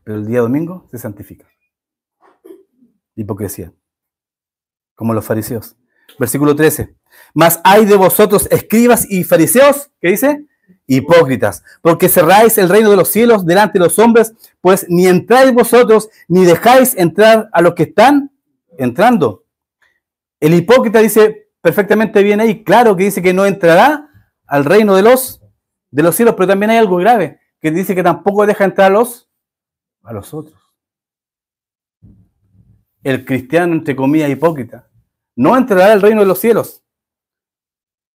Pero el día domingo se santifica. Hipocresía. Como los fariseos. Versículo 13. Mas hay de vosotros, escribas y fariseos, ¿qué dice? Hipócritas, porque cerráis el reino de los cielos delante de los hombres, pues ni entráis vosotros, ni dejáis entrar a los que están entrando. El hipócrita dice perfectamente bien ahí, claro que dice que no entrará al reino de los cielos, pero también hay algo grave, que dice que tampoco deja entrar a los otros. El cristiano, entre comillas, hipócrita, no entrará al reino de los cielos,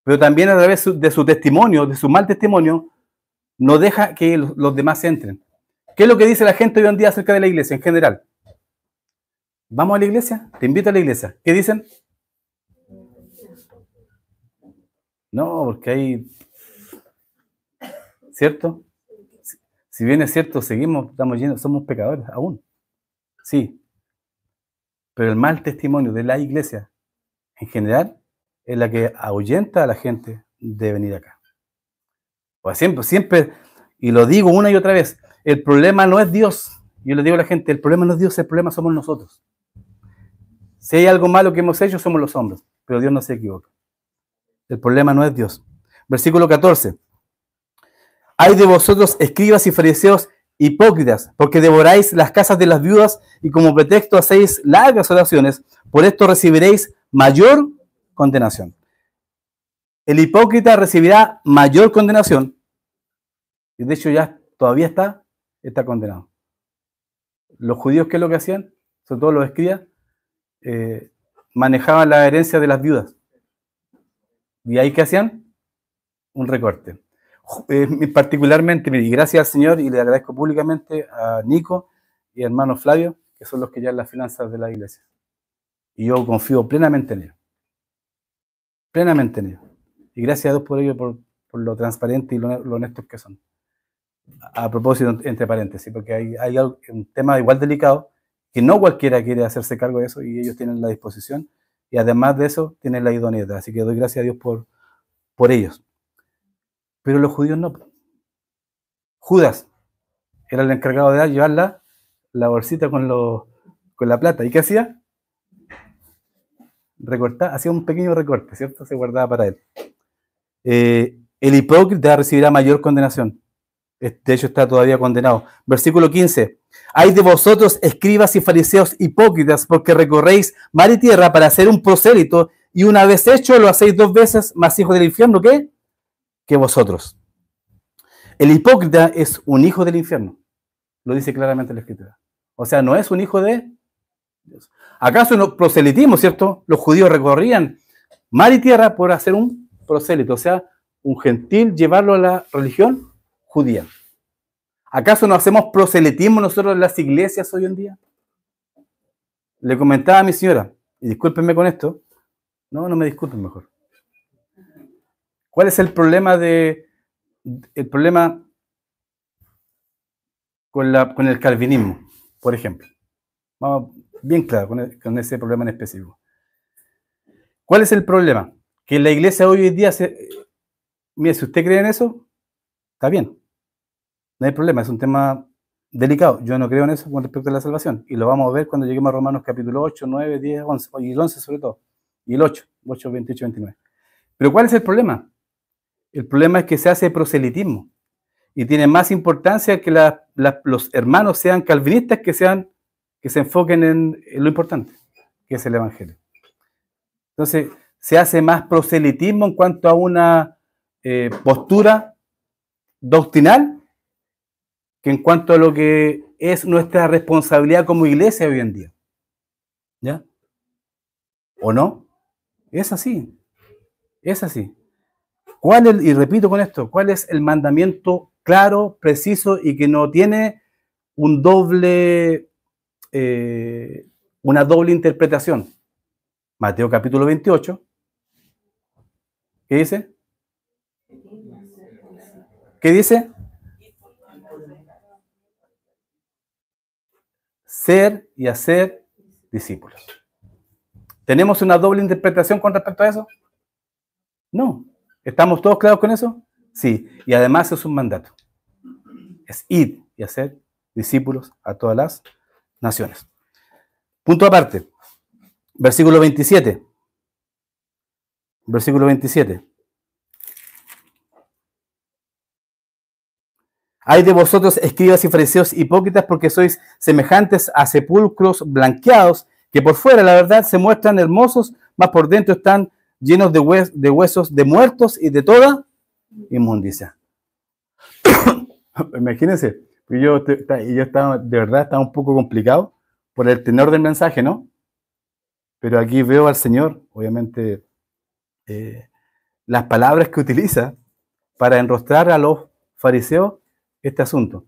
pero también a través de su testimonio, de su mal testimonio, no deja que los demás entren. ¿Qué es lo que dice la gente hoy en día acerca de la iglesia en general? ¿Vamos a la iglesia? Te invito a la iglesia. ¿Qué dicen? No, porque hay... ¿Cierto? Si bien es cierto, estamos llenos, somos pecadores aún. Sí. Pero el mal testimonio de la iglesia, en general, es la que ahuyenta a la gente de venir acá. Pues siempre, y lo digo una y otra vez, el problema no es Dios. Yo le digo a la gente, el problema no es Dios, el problema somos nosotros. Si hay algo malo que hemos hecho, somos los hombres, pero Dios no se equivoca. El problema no es Dios. Versículo 14. Hay de vosotros, escribas y fariseos, hipócritas, porque devoráis las casas de las viudas y como pretexto hacéis largas oraciones, por esto recibiréis mayor condenación. El hipócrita recibirá mayor condenación, y de hecho ya todavía está condenado. Los judíos, ¿qué es lo que hacían? Sobre todo los escribas, manejaban la herencia de las viudas. ¿Y ahí qué hacían? Un recorte. Particularmente, y gracias al Señor, y le agradezco públicamente a Nico y a hermano Flavio, que son los que llevan las finanzas de la iglesia. Y yo confío plenamente en ellos. Plenamente en ellos. Y gracias a Dios por ello, por lo transparente y lo honestos que son. A propósito, entre paréntesis, porque hay un tema igual delicado, que no cualquiera quiere hacerse cargo de eso, y ellos tienen la disposición, y además de eso, tienen la idoneidad. Así que doy gracias a Dios por ellos. Pero los judíos no. Judas era el encargado de llevar la bolsita con la plata. ¿Y qué hacía? Recortar, hacía un pequeño recorte, ¿cierto? Se guardaba para él. El hipócrita recibirá mayor condenación. De hecho, está todavía condenado. Versículo 15. Hay de vosotros, escribas y fariseos hipócritas, porque recorréis mar y tierra para hacer un prosélito, y una vez hecho lo hacéis 2 veces, más hijos del infierno que vosotros. El hipócrita es un hijo del infierno. Lo dice claramente la Escritura. O sea, no es un hijo de Dios. ¿Acaso no proselitismo, cierto? Los judíos recorrían mar y tierra por hacer un prosélito, o sea, un gentil, llevarlo a la religión judía. ¿Acaso no hacemos proselitismo nosotros en las iglesias hoy en día? Le comentaba a mi señora, y discúlpenme con esto, no me disculpen mejor. ¿Cuál es el problema con el calvinismo, por ejemplo? Vamos bien claro con ese problema en específico. ¿Cuál es el problema? Que en la iglesia hoy en día mire, si usted cree en eso, está bien. No hay problema, es un tema delicado. Yo no creo en eso con respecto a la salvación. Y lo vamos a ver cuando lleguemos a Romanos capítulo 8, 9, 10, 11, y el 11 sobre todo. Y el 8, 28, 29. Pero ¿cuál es el problema? El problema es que se hace proselitismo. Y tiene más importancia que los hermanos sean calvinistas que se enfoquen en lo importante, que es el Evangelio. Entonces, se hace más proselitismo en cuanto a una postura doctrinal que en cuanto a lo que es nuestra responsabilidad como iglesia hoy en día. ¿Ya? ¿O no? Es así. Es así. Y repito con esto, ¿cuál es el mandamiento claro, preciso y que no tiene una doble interpretación? Mateo capítulo 28. ¿Qué dice? ¿Qué dice? Ser y hacer discípulos. ¿Tenemos una doble interpretación con respecto a eso? No. ¿Estamos todos claros con eso? Sí. Y además es un mandato. Es ir y hacer discípulos a todas las naciones. Punto aparte. Versículo 27. Versículo 27. Hay de vosotros, escribas y fariseos hipócritas, porque sois semejantes a sepulcros blanqueados, que por fuera, la verdad, se muestran hermosos, mas por dentro están llenos de huesos de muertos y de toda inmundicia. Imagínense, yo estaba, de verdad, estaba un poco complicado por el tenor del mensaje, ¿no? Pero aquí veo al Señor, obviamente, las palabras que utiliza para enrostrar a los fariseos este asunto.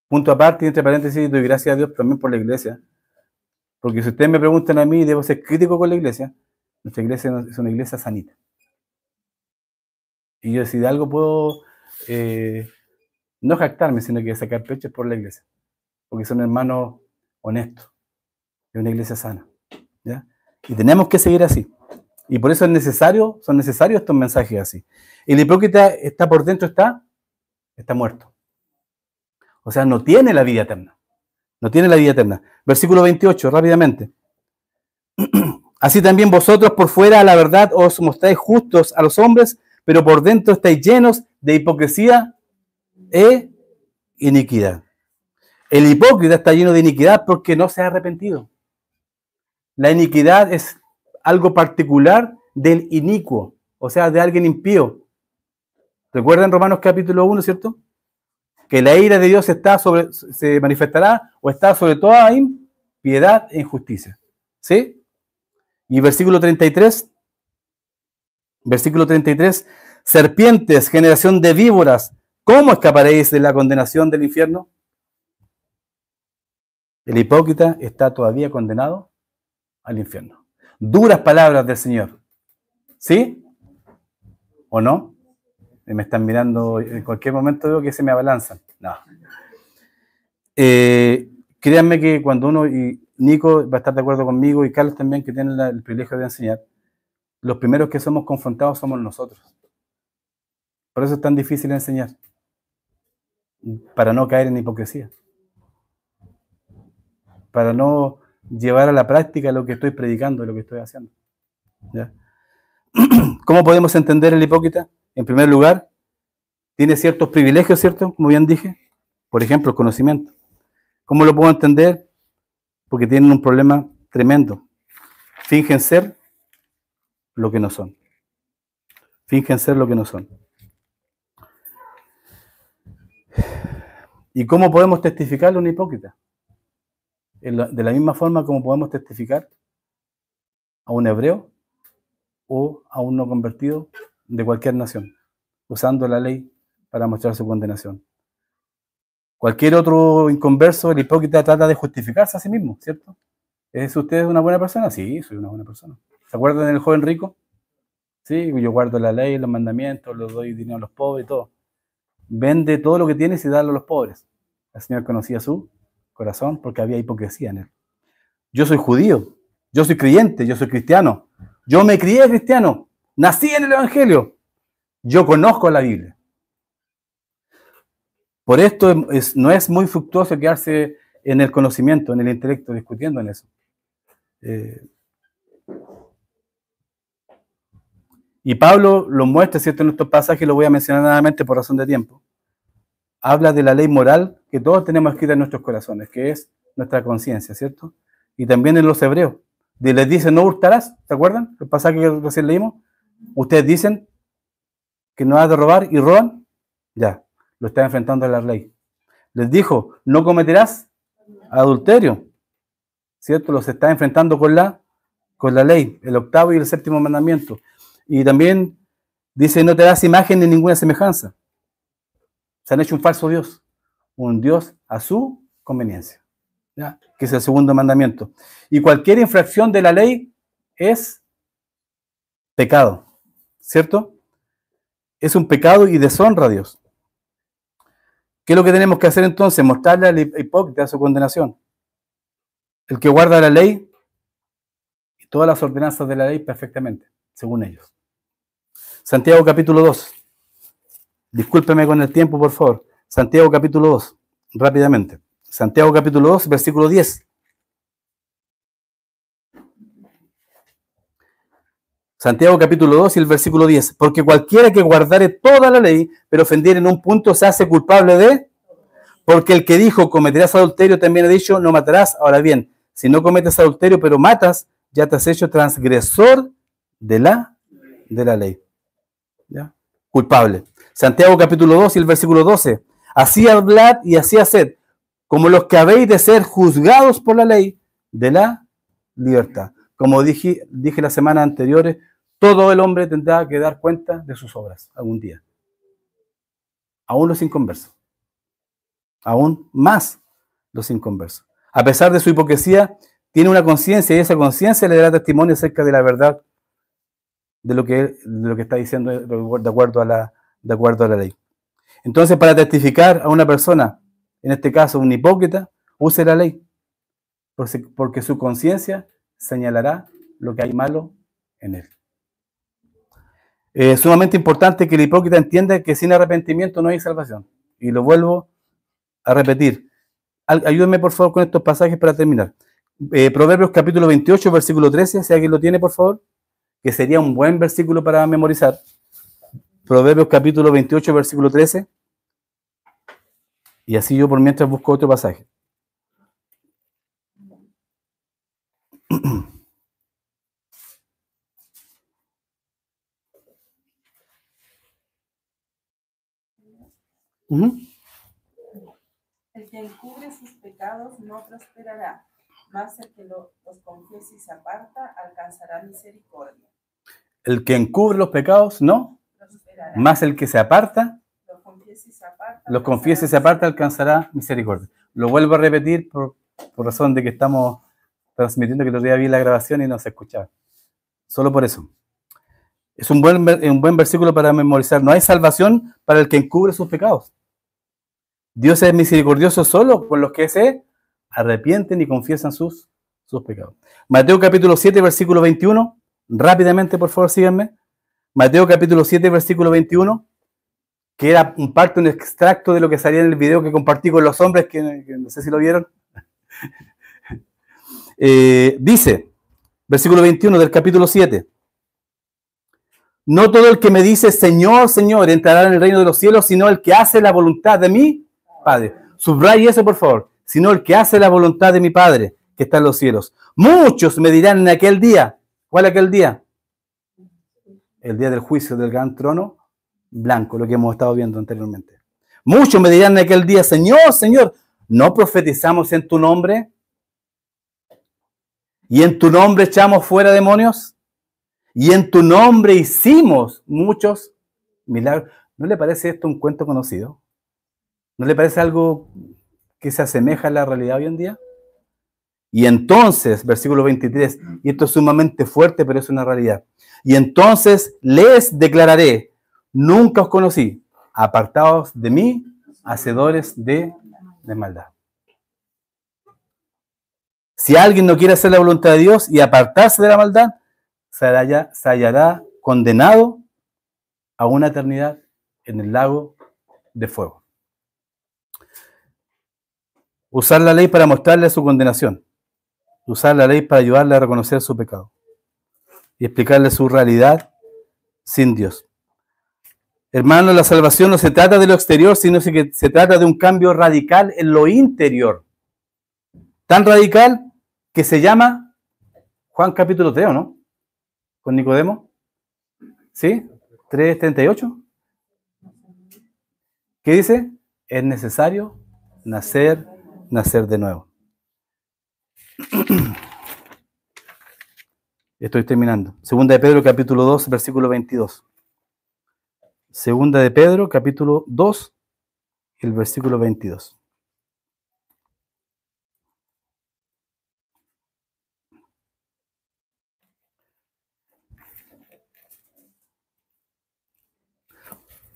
Punto aparte, y entre paréntesis, doy gracias a Dios también por la iglesia, porque si ustedes me preguntan a mí, debo ser crítico con la iglesia. Nuestra iglesia es una iglesia sanita. Y yo, si de algo puedo no jactarme, sino que sacar pecho por la iglesia, porque son hermanos honestos, es una iglesia sana, ¿ya? Y tenemos que seguir así. Y por eso son necesarios estos mensajes así. El hipócrita está por dentro, está muerto. O sea, no tiene la vida eterna. No tiene la vida eterna. Versículo 28, rápidamente. Así también vosotros por fuera, a la verdad, os mostráis justos a los hombres, pero por dentro estáis llenos de hipocresía e iniquidad. El hipócrita está lleno de iniquidad porque no se ha arrepentido. La iniquidad es algo particular del inicuo, o sea, de alguien impío. ¿Recuerdan Romanos capítulo 1, cierto? Que la ira de Dios se manifestará o está sobre toda impiedad e injusticia. ¿Sí? Y versículo 33, serpientes, generación de víboras, ¿cómo escaparéis de la condenación del infierno? El hipócrita está todavía condenado al infierno. Duras palabras del Señor. ¿Sí? ¿O no? Me están mirando, en cualquier momento veo que se me abalanzan. No. Créanme que cuando uno, y Nico va a estar de acuerdo conmigo, y Carlos también, que tienen el privilegio de enseñar, los primeros que somos confrontados somos nosotros. Por eso es tan difícil enseñar, para no caer en hipocresía, para no llevar a la práctica lo que estoy predicando, lo que estoy haciendo. ¿Ya? ¿Cómo podemos entender el hipócrita? En primer lugar, tiene ciertos privilegios, ¿cierto? Como bien dije, por ejemplo, el conocimiento. ¿Cómo lo puedo entender? Porque tienen un problema tremendo. Fingen ser lo que no son. Fingen ser lo que no son. ¿Y cómo podemos testificarle a un hipócrita? De la misma forma como podemos testificar a un hebreo o a un no convertido de cualquier nación, usando la ley para mostrar su condenación. Cualquier otro inconverso, el hipócrita trata de justificarse a sí mismo, ¿cierto? ¿Es usted una buena persona? Sí, soy una buena persona. ¿Se acuerdan del joven rico? Sí, yo guardo la ley, los mandamientos, les doy dinero a los pobres y todo. Vende todo lo que tienes y dalo a los pobres. El Señor conocía su corazón porque había hipocresía en él. Yo soy judío, yo soy creyente, yo soy cristiano. Yo me crié cristiano, nací en el Evangelio. Yo conozco la Biblia. Por esto no es muy fructuoso quedarse en el conocimiento, en el intelecto, discutiendo en eso. Y Pablo lo muestra, ¿cierto? En estos pasajes, lo voy a mencionar nuevamente por razón de tiempo. Habla de la ley moral que todos tenemos escrita en nuestros corazones, que es nuestra conciencia, ¿cierto? Y también en los hebreos. Les dice, no hurtarás, ¿se acuerdan? El pasaje que recién leímos. Ustedes dicen que no has de robar y roban. Ya, lo está enfrentando a la ley. Les dijo, no cometerás adulterio, ¿cierto? Los está enfrentando con la ley, el octavo y el séptimo mandamiento. Y también dice, no te das imagen ni ninguna semejanza. Se han hecho un falso Dios, un Dios a su conveniencia, ¿ya? Que es el segundo mandamiento. Y cualquier infracción de la ley es pecado, ¿cierto? Es un pecado y deshonra a Dios. ¿Qué es lo que tenemos que hacer entonces? Mostrarle al hipócrita su condenación. El que guarda la ley y todas las ordenanzas de la ley perfectamente, según ellos. Santiago capítulo 2. Discúlpeme con el tiempo, por favor. Santiago capítulo 2, rápidamente. Santiago capítulo 2, versículo 10. Santiago capítulo 2 y el versículo 10. Porque cualquiera que guardare toda la ley, pero ofendiere en un punto, se hace culpable de... Porque el que dijo, cometerás adulterio, también ha dicho, no matarás. Ahora bien, si no cometes adulterio, pero matas, ya te has hecho transgresor de la ley. ¿Ya? Culpable. Santiago capítulo 2 y el versículo 12. Así hablad y así haced, como los que habéis de ser juzgados por la ley de la libertad. Como dije la semana anterior, todo el hombre tendrá que dar cuenta de sus obras algún día. Aún los inconversos. Aún más los inconversos. A pesar de su hipocresía, tiene una conciencia y esa conciencia le dará testimonio acerca de la verdad de lo que está diciendo de acuerdo a la ley. Entonces, para testificar a una persona, en este caso un hipócrita, use la ley, porque su conciencia señalará lo que hay malo en él. Es sumamente importante que el hipócrita entienda que sin arrepentimiento no hay salvación. Y lo vuelvo a repetir. Ayúdenme por favor con estos pasajes para terminar. Proverbios capítulo 28, versículo 13, si alguien lo tiene por favor, que sería un buen versículo para memorizar. Proverbios capítulo 28, versículo 13. Y así yo por mientras busco otro pasaje. El que encubre sus pecados no prosperará, mas el que los confiese y se aparta alcanzará misericordia. El que encubre los pecados no prosperará, más el que se aparta, los confiese y se aparta alcanzará misericordia. Lo vuelvo a repetir por razón de que estamos transmitiendo, que el otro día vi la grabación y no se escuchaba. Solo por eso. Es un buen versículo para memorizar. No hay salvación para el que encubre sus pecados. Dios es misericordioso solo con los que se arrepienten y confiesan sus pecados. Mateo capítulo 7, versículo 21. Rápidamente, por favor, síganme. Mateo capítulo 7, versículo 21, que era un parte, un extracto de lo que salía en el video que compartí con los hombres, que no sé si lo vieron. Dice, versículo 21 del capítulo 7. No todo el que me dice, Señor, Señor, entrará en el reino de los cielos, sino el que hace la voluntad de mi Padre. Subraye eso, por favor. Sino el que hace la voluntad de mi Padre, que está en los cielos. Muchos me dirán en aquel día. ¿Cuál es aquel día? El día del juicio del gran trono blanco, lo que hemos estado viendo anteriormente. Muchos me dirán en aquel día, Señor, Señor, ¿no profetizamos en tu nombre? ¿Y en tu nombre echamos fuera demonios? ¿Y en tu nombre hicimos muchos milagros? ¿No le parece esto un cuento conocido? ¿No le parece algo que se asemeja a la realidad hoy en día? Y entonces, versículo 23, y esto es sumamente fuerte, pero es una realidad. Y entonces les declararé, nunca os conocí, apartados de mí, hacedores de maldad. Si alguien no quiere hacer la voluntad de Dios y apartarse de la maldad, se hallará condenado a una eternidad en el lago de fuego. Usar la ley para mostrarle su condenación. Usar la ley para ayudarle a reconocer su pecado. Y explicarle su realidad sin Dios. Hermano, la salvación no se trata de lo exterior, sino que se trata de un cambio radical en lo interior. Tan radical que se llama Juan capítulo 3, ¿o no? Con Nicodemo. ¿Sí? 3:38. ¿Qué dice? Es necesario nacer de nuevo. Estoy terminando. Segunda de Pedro, capítulo 2, versículo 22. Segunda de Pedro, capítulo 2, el versículo 22.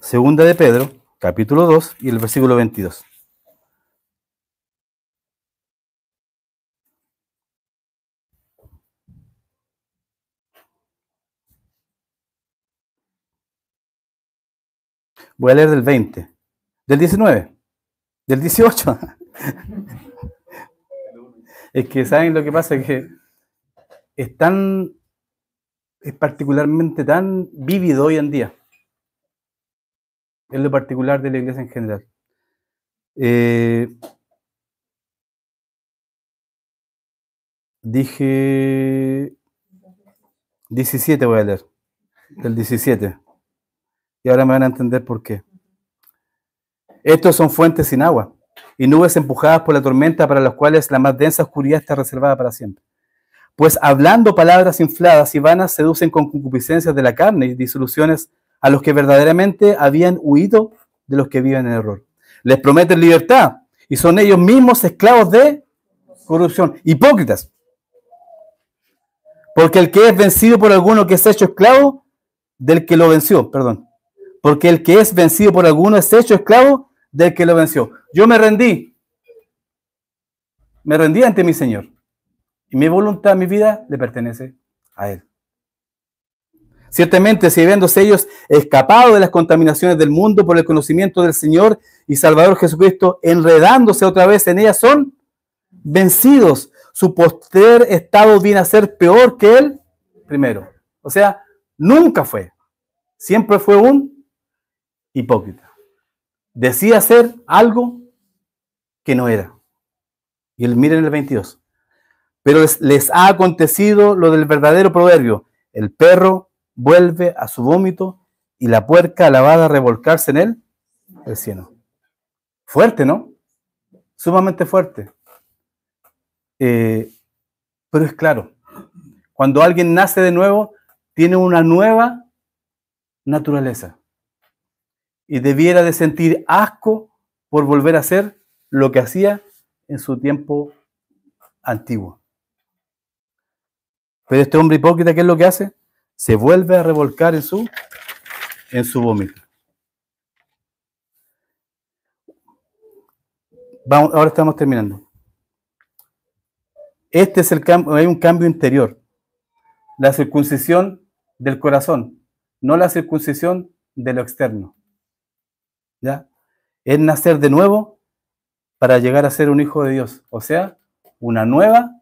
Segunda de Pedro, capítulo 2, y el versículo 22. Voy a leer del 20, del 19, del 18. Es que, ¿saben lo que pasa? Que es particularmente tan vívido hoy en día. Es lo particular de la iglesia en general. Dije 17, voy a leer, del 17. Y ahora me van a entender por qué. Estos son fuentes sin agua y nubes empujadas por la tormenta, para las cuales la más densa oscuridad está reservada para siempre. Pues hablando palabras infladas y vanas, seducen con concupiscencias de la carne y disoluciones a los que verdaderamente habían huido de los que viven en error. Les prometen libertad y son ellos mismos esclavos de corrupción. Hipócritas. Porque el que es vencido por alguno que es hecho esclavo del que lo venció, perdón. Porque el que es vencido por alguno es hecho esclavo del que lo venció. Yo me rendí ante mi Señor. Y mi voluntad, mi vida, le pertenece a Él. Ciertamente, si habiéndose ellos escapado de las contaminaciones del mundo por el conocimiento del Señor y Salvador Jesucristo, enredándose otra vez en ellas, son vencidos. Su postrer estado viene a ser peor que el primero. O sea, nunca fue. Siempre fue un hipócrita. Decía hacer algo que no era. Y él mira en el 22. Pero les ha acontecido lo del verdadero proverbio. El perro vuelve a su vómito y la puerca lavada a revolcarse en él, el cieno. Fuerte, ¿no? Sumamente fuerte. Pero es claro, cuando alguien nace de nuevo, tiene una nueva naturaleza. Y debiera de sentir asco por volver a hacer lo que hacía en su tiempo antiguo. Pero este hombre hipócrita, ¿qué es lo que hace? Se vuelve a revolcar en su vómito. Ahora estamos terminando. Este es el cambio, hay un cambio interior. La circuncisión del corazón, no la circuncisión de lo externo. ¿Ya? Es nacer de nuevo para llegar a ser un hijo de Dios. O sea, una nueva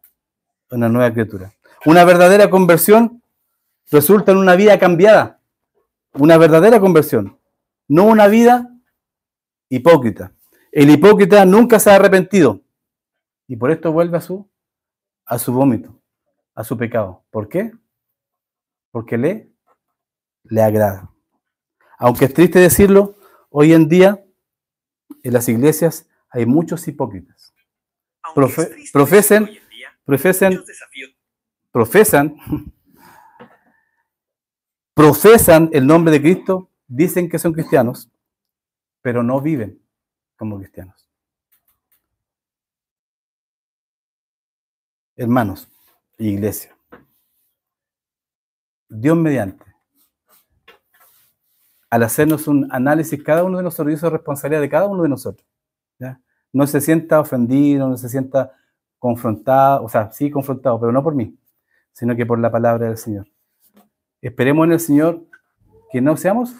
criatura. Una verdadera conversión resulta en una vida cambiada. Una verdadera conversión. No una vida hipócrita. El hipócrita nunca se ha arrepentido. Y por esto vuelve a su vómito, a su pecado. ¿Por qué? Porque le agrada. Aunque es triste decirlo, hoy en día en las iglesias hay muchos hipócritas. Profesan el nombre de Cristo, dicen que son cristianos, pero no viven como cristianos. Hermanos, iglesia, Dios mediante, al hacernos un análisis, cada uno de nosotros, y eso es responsabilidad de cada uno de nosotros, ¿ya? No se sienta ofendido, no se sienta confrontado, o sea, sí confrontado, pero no por mí, sino que por la palabra del Señor. Esperemos en el Señor que no seamos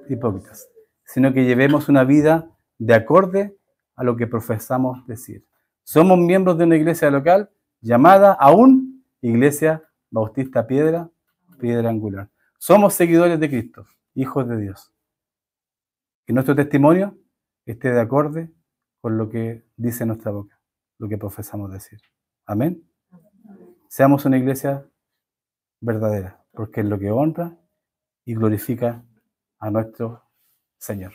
hipócritas, sino que llevemos una vida de acorde a lo que profesamos decir. Somos miembros de una iglesia local llamada aún Iglesia Bautista Piedra Angular. Somos seguidores de Cristo, hijos de Dios. Que nuestro testimonio esté de acorde con lo que dice nuestra boca, lo que profesamos decir. Amén. Seamos una iglesia verdadera, porque es lo que honra y glorifica a nuestro Señor.